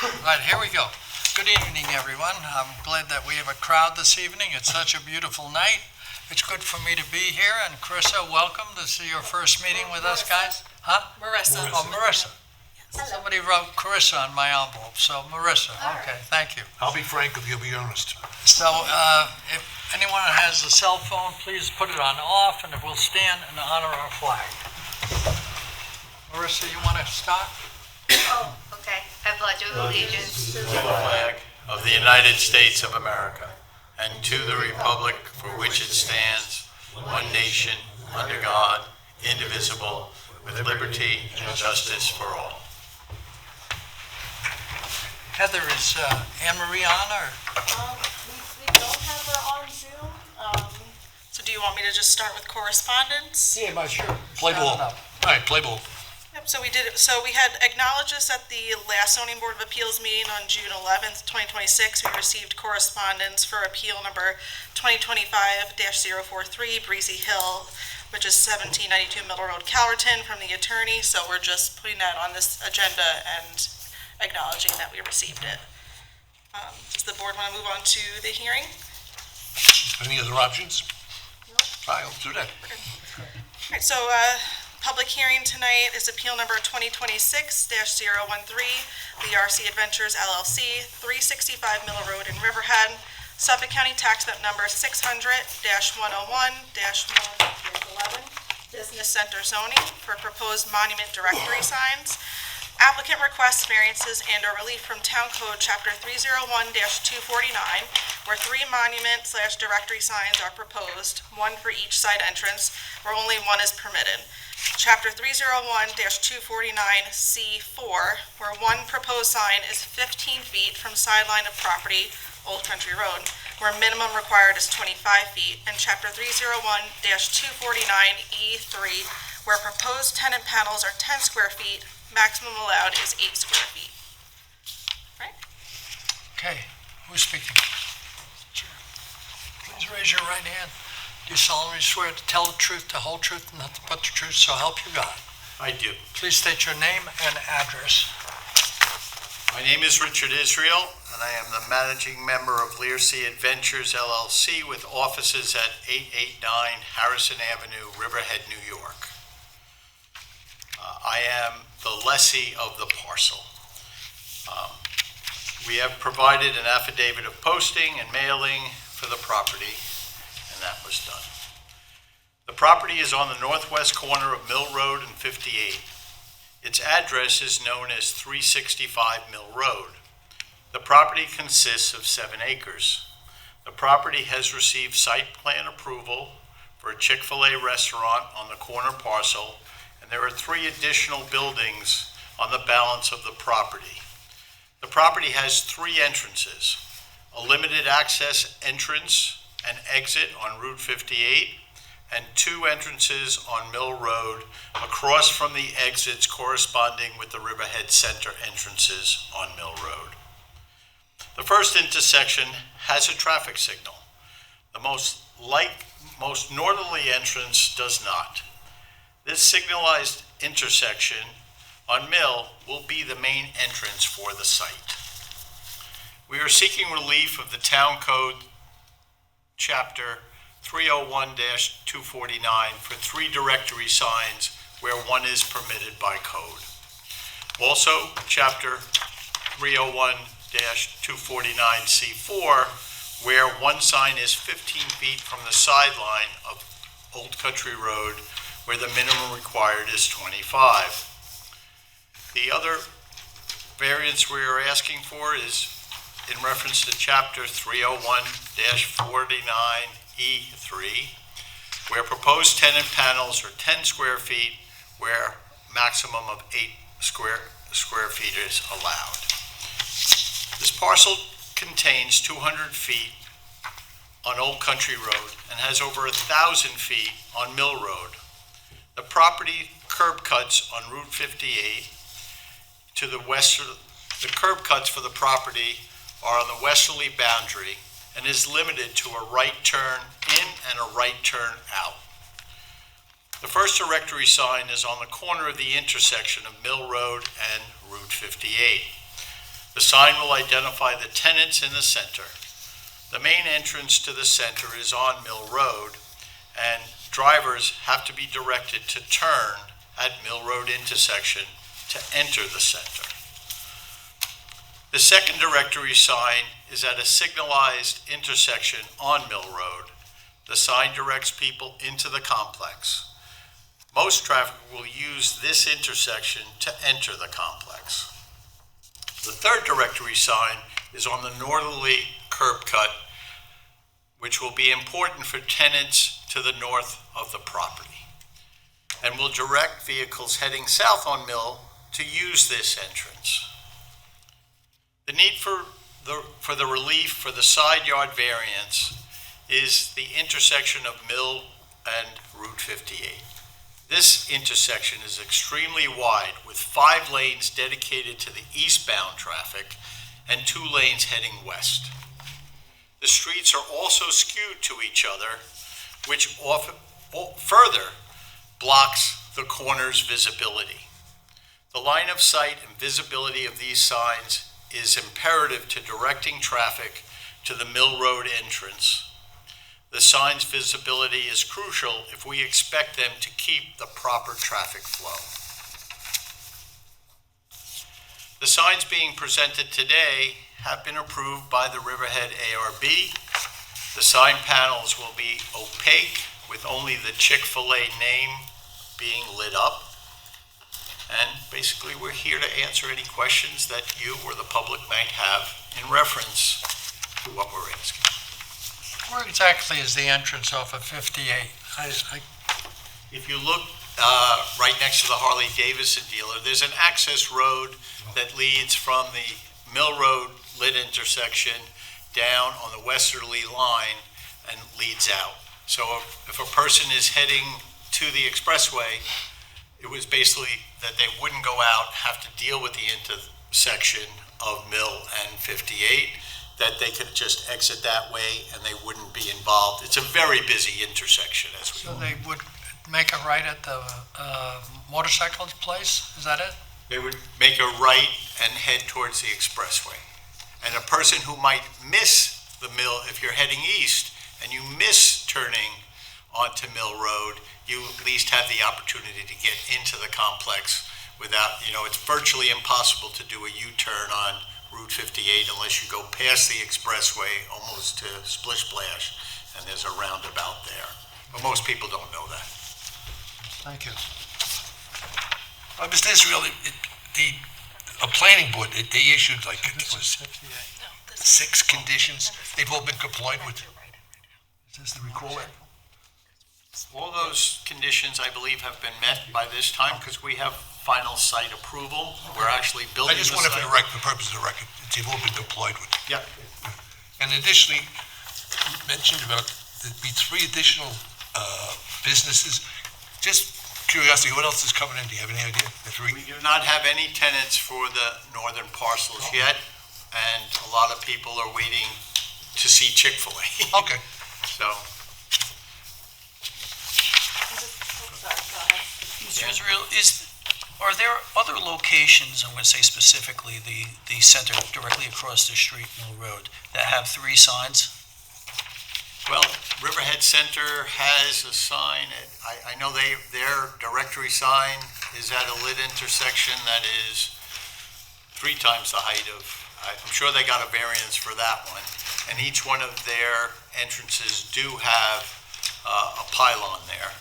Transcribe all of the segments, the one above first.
Right, here we go. Good evening, everyone. I'm glad that we have a crowd this evening. It's such a beautiful night. It's good for me to be here. And Carissa, welcome. This is your first meeting with us, guys. Huh? Marissa. Oh, Marissa. Somebody wrote Carissa on my envelope, so Marissa. Okay, thank you. I'll be frank with you, be honest. So if anyone has a cell phone, please put it on off, and we'll stand and honor our flag. Marissa, you want to start? Oh, okay. I pledge allegiance to the flag of the United States of America and to the republic for which it stands, one nation, under God, indivisible, with liberty and justice for all. Heather, is Anne Marie on, or? We don't have her on Zoom. So do you want me to just start with correspondence? Yeah, sure. Play ball. All right, play ball. Yep, so we did it. So we had acknowledged this at the last zoning board of appeals meeting on June 11th, 2026. We received correspondence for appeal number 2025-043 Breezy Hill, which is 1792 Middle Road, Calverton, from the attorney. So we're just putting that on this agenda and acknowledging that we received it. Does the board want to move on to the hearing? Any other options? All right, let's do that. All right, so public hearing tonight is appeal number 2026-013, Learsi Adventures LLC, 365 Middle Road in Riverhead, Suffolk County Tax Map number 600-101-11, Business Center zoning for proposed monument directory signs. Applicant requests variances and or relief from Town Code Chapter 301-249, where 3 monument/directory signs are proposed, 1 for each side entrance, where only 1 is permitted. Chapter 301-249C4, where 1 proposed sign is 15 feet from sideline of property, Old Country Road, where minimum required is 25 feet. And Chapter 301-249E3, where proposed tenant panels are 10 square feet, maximum allowed is 8 square feet. Right? Okay, who's speaking? Please raise your right hand. Do you solemnly swear to tell the truth, the whole truth, and nothing but the truth, so help you God? I do. Please state your name and address. My name is Richard Israel, and I am the managing member of Learsi Adventures LLC with offices at 889 Harrison Avenue, Riverhead, New York. I am the lessee of the parcel. We have provided an affidavit of posting and mailing for the property, and that was done. The property is on the northwest corner of Mill Road and 58. Its address is known as 365 Mill Road. The property consists of 7 acres. The property has received site plan approval for a Chick-fil-A restaurant on the corner parcel, and there are 3 additional buildings on the balance of the property. The property has 3 entrances: a limited access entrance and exit on Route 58, and 2 entrances on Mill Road across from the exits corresponding with the Riverhead Center entrances on Mill Road. The first intersection has a traffic signal. The most northerly entrance does not. This signalized intersection on Mill will be the main entrance for the site. We are seeking relief of the Town Code Chapter 301-249 for 3 directory signs where 1 is permitted by code. Also, Chapter 301-249C4, where 1 sign is 15 feet from the sideline of Old Country Road, where the minimum required is 25. The other variance we are asking for is in reference to Chapter 301-49E3, where proposed tenant panels are 10 square feet, where maximum of 8 square feet is allowed. This parcel contains 200 feet on Old Country Road and has over 1,000 feet on Mill Road. The property curb cuts on Route 58 to the west. The curb cuts for the property are on the westerly boundary and is limited to a right turn in and a right turn out. The first directory sign is on the corner of the intersection of Mill Road and Route 58. The sign will identify the tenants in the center. The main entrance to the center is on Mill Road, and drivers have to be directed to turn at Mill Road intersection to enter the center. The second directory sign is at a signalized intersection on Mill Road. The sign directs people into the complex. Most traffic will use this intersection to enter the complex. The third directory sign is on the northerly curb cut, which will be important for tenants to the north of the property, and will direct vehicles heading south on Mill to use this entrance. The need for the relief for the side yard variance is the intersection of Mill and Route 58. This intersection is extremely wide, with 5 lanes dedicated to the eastbound traffic and 2 lanes heading west. The streets are also skewed to each other, which further blocks the corner's visibility. The line of sight and visibility of these signs is imperative to directing traffic to the Mill Road entrance. The sign's visibility is crucial if we expect them to keep the proper traffic flow. The signs being presented today have been approved by the Riverhead ARB. The sign panels will be opaque with only the Chick-fil-A name being lit up. And basically, we're here to answer any questions that you or the public might have in reference to what we're asking. Where exactly is the entrance off of 58? If you look right next to the Harley-Davidson dealer, there's an access road that leads from the Mill Road lit intersection down on the westerly line and leads out. So if a person is heading to the expressway, it was basically that they wouldn't go out, have to deal with the intersection of Mill and 58, that they could just exit that way and they wouldn't be involved. It's a very busy intersection, as we So know. they would make a right at the motorcycle place? Is that it? They would make a right and head towards the expressway. And a person who might miss the Mill, if you're heading east and you miss turning onto Mill Road, you at least have the opportunity to get into the complex without, it's virtually impossible to do a U-turn on Route 58 unless you go past the expressway almost to Splish Splash, and there's a roundabout there. But most people don't know that. Thank you. Mr. Israel, a planning board, they issued like, it was 6 conditions. They've all been complied with. Is this the recall? All those conditions, I believe, have been met by this time because we have final site approval. We're actually building I the just wanted for site. the purpose of the record, they've all been complied with. Yeah. And additionally, you mentioned about there'd be 3 additional businesses. Just curiosity, what else is coming in? Do you have any idea? The 3? We do not have any tenants for the northern parcels yet, and a lot of people are waiting to see Chick-fil-A. Okay. So, Mr. Israel, are there other locations, I'm going to say specifically the center directly across the street, Mill Road, that have 3 signs? well, Riverhead Center has a sign. I know their directory sign is at a lit intersection that is 3 times the height of, I'm sure they got a variance for that one. And each one of their entrances do have a pylon there.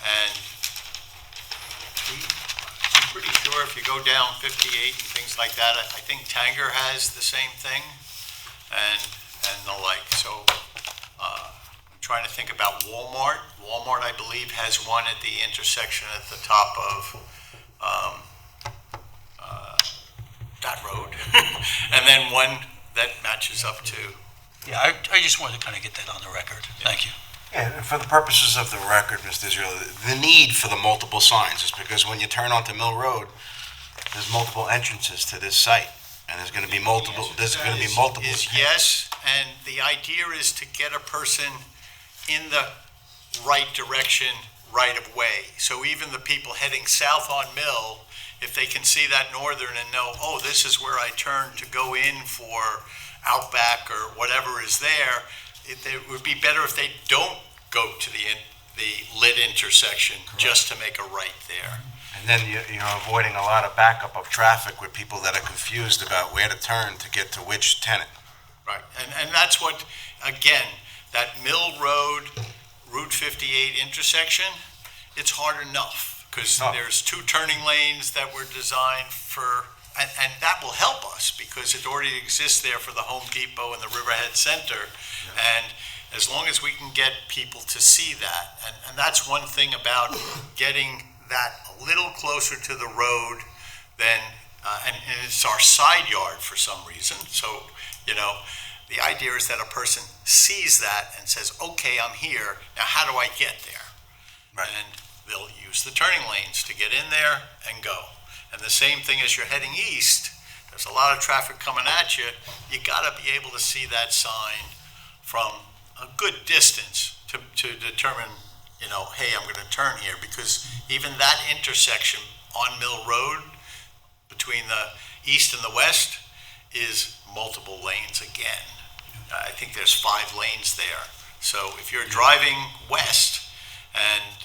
And I'm pretty sure if you go down 58 and things like that, I think Tanger has the same thing and the like. So I'm trying to think about Walmart. Walmart, I believe, has one at the intersection at the top of that road. And then one that matches up to. Yeah, I just wanted to kind of get that on the record. Thank you. Yeah, and for the purposes of the record, Mr. Israel, the need for the multiple signs is because when you turn onto Mill Road, there's multiple entrances to this site, and there's going to be multiple. Is Yes, and the idea is to get a person in the right direction right of way. So even the people heading south on Mill, if they can see that northern and know, oh, this is where I turn to go in for Outback or whatever is there, it would be better if they don't go to the lit intersection just to make a right there. And then you're avoiding a lot of backup of traffic with people that are confused about where to turn to get to which tenant. Right, and that's what, again, that Mill Road, Route 58 intersection, it's hard enough, because there's 2 turning lanes that were designed for, and that will help us, because it already exists there for the Home Depot and the Riverhead Center, and as long as we can get people to see that, and that's one thing about getting that a little closer to the road than, and it's our side yard for some reason, so, the idea is that a person sees that and says, okay, I'm here, now how do I get there? Right. And they'll use the turning lanes to get in there and go. And the same thing as you're heading east, there's a lot of traffic coming at you, you gotta be able to see that sign from a good distance to determine, hey, I'm gonna turn here, because even that intersection on Mill Road between the east and the west is multiple lanes again. I think there's 5 lanes there. So if you're driving west and,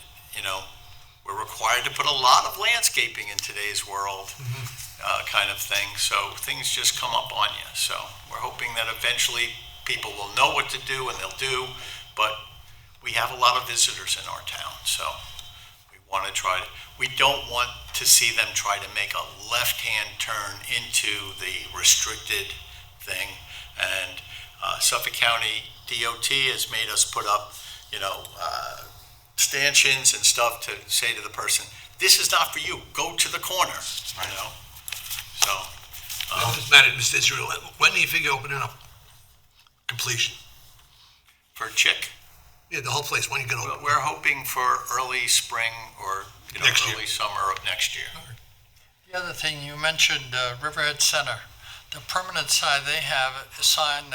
we're required to put a lot of landscaping in today's world, kind of thing. So things just come up on you. So we're hoping that eventually people will know what to do and they'll do, but we have a lot of visitors in our town. So we don't want to see them try to make a left-hand turn into the restricted thing. And Suffolk County DOT has made us put up, stanchions and stuff to say to the person, this is not for you, go to the corner, So. Does matter, Mr. Israel, when do you figure opening up? Completion? For Chick, Yeah, the whole place, when you gonna open? we're hoping for early spring or, Next year. early summer of next year. The other thing, you mentioned Riverhead Center. The permanent sign they have is on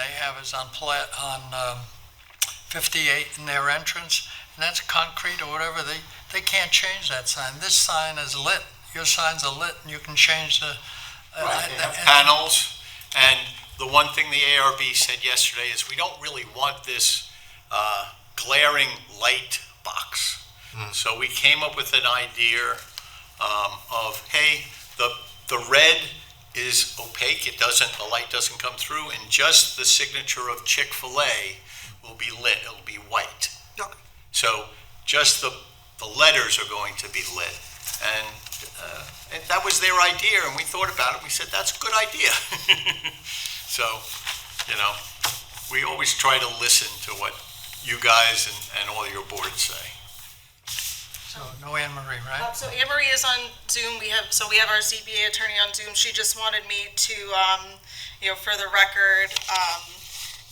58 in their entrance, and that's concrete or whatever. They can't change that sign. This sign is lit. Your signs are lit, and you can change the... Right, they have panels, and the one thing the ARB said yesterday is we don't really want this glaring light box. So we came up with an idea of, hey, the red is opaque, the light doesn't come through, and just the signature of Chick-fil-A will be lit, it'll be white. Okay. So just the letters are going to be lit. And that was their idea, and we thought about it, we said, that's a good idea. So, we always try to listen to what you guys and all your boards say. So, no Anne Marie, right? So Anne Marie is on Zoom. We have our ZBA attorney on Zoom. She just wanted me to, for the record,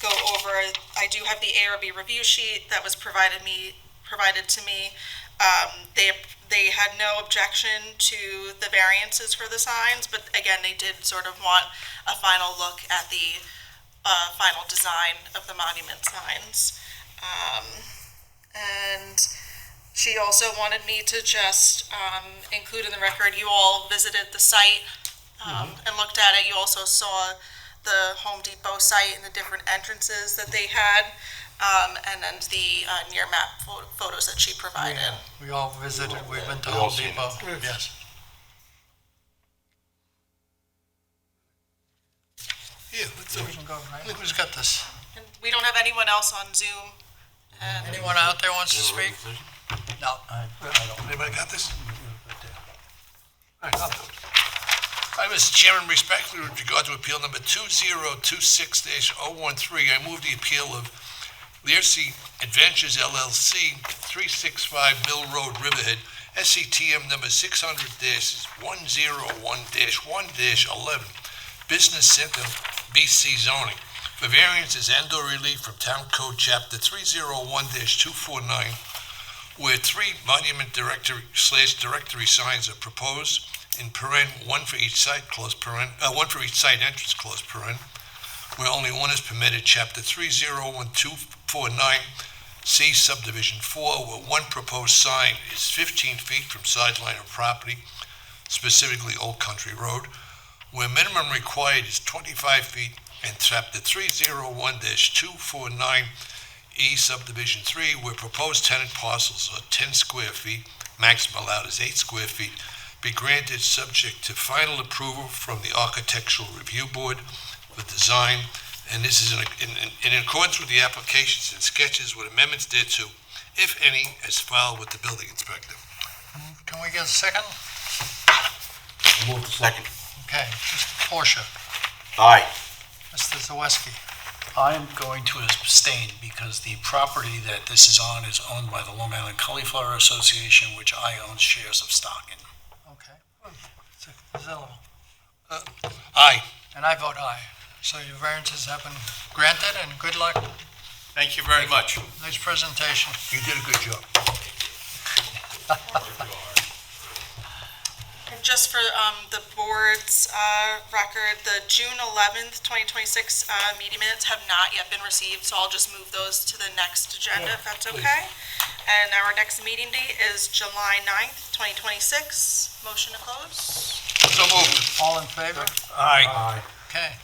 go over. I do have the ARB review sheet that was provided to me. They had no objection to the variances for the signs, but again, they did sort of want a final look at the final design of the monument signs. And she also wanted me to just include in the record, you all visited the site and looked at it. You also saw the Home Depot site and the different entrances that they had, and then the near map photos that she provided. Yeah, we all visited. We've been to We all Home seen Depot. Yes. Yeah, let's We can go, right? Who's got this? And we don't have anyone else on Zoom. And Anyone out there wants to speak? No. Anybody got this? All right, I'll do it. Hi, Mr. Chairman, respectfully, with regard to appeal number 2026-013, I move the appeal of Learsi Adventures LLC, 365 Mill Road, Riverhead, SCTM number 600-101-1-11, Business Center, BC zoning, for variances and/or relief from Town Code Chapter 301-249, where 3 monument directory signs are proposed, in paren, one for each site, close paren, one for each site entrance, close paren, where only one is permitted, Chapter 301-249, C subdivision 4, where one proposed sign is 15 feet from sideline of property, specifically Old Country Road, where minimum required is 25 feet, and Chapter 301-249E Subdivision 3, where proposed tenant parcels are 10 square feet, maximum allowed is 8 square feet, be granted subject to final approval from the Architectural Review Board for design, and this is in accordance with the applications and sketches with amendments thereto, if any, as filed with the building inspector. Can we get a second? Move to second. Okay, Mr. Porsche, Aye. Mr. Zawiski. I am going to abstain because the property that this is on is owned by the Long Island Cauliflower Association, which I own shares of stock in. Okay. Zillow. Aye. And I vote aye. So your variances have been granted, and good luck. Thank you very much. Nice presentation. You did a good job. And just for the board's record, the June 11th, 2026 meeting minutes have not yet been received, so I'll just move those to the next agenda if that's okay. And our next meeting date is July 9th, 2026. Motion to close? So moved. All in favor? Aye. Okay.